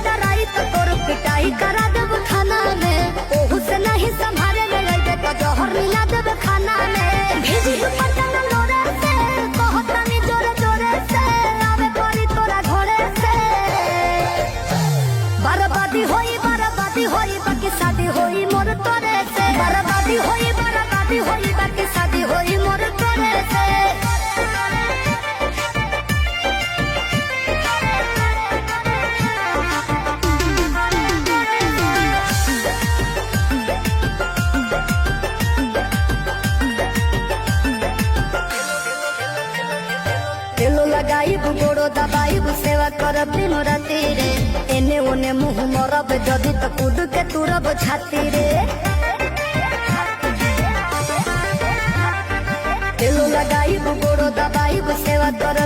Try तो तोर पिटाई करा देब खाना में। ओहू से नहीं संभाले में लइबे तो जहर मिला देब खाना में। भेजी पटन लोरे से कहतानी जोरे जोरे से आवे परी तोरा घरे से। बर्बादी होई बाकी शादी होई मोर तोरे से। बर्बादी होई बाकी शादी होई मोर तोरे से। तेलो लगाई गोड़ो दबाई सेवा करब दिन राति रे। एने ओने मुंह मरब जदि तो कूद के तुरब छाती रे। तेलो लगाई गोड़ो दबाई सेवा करब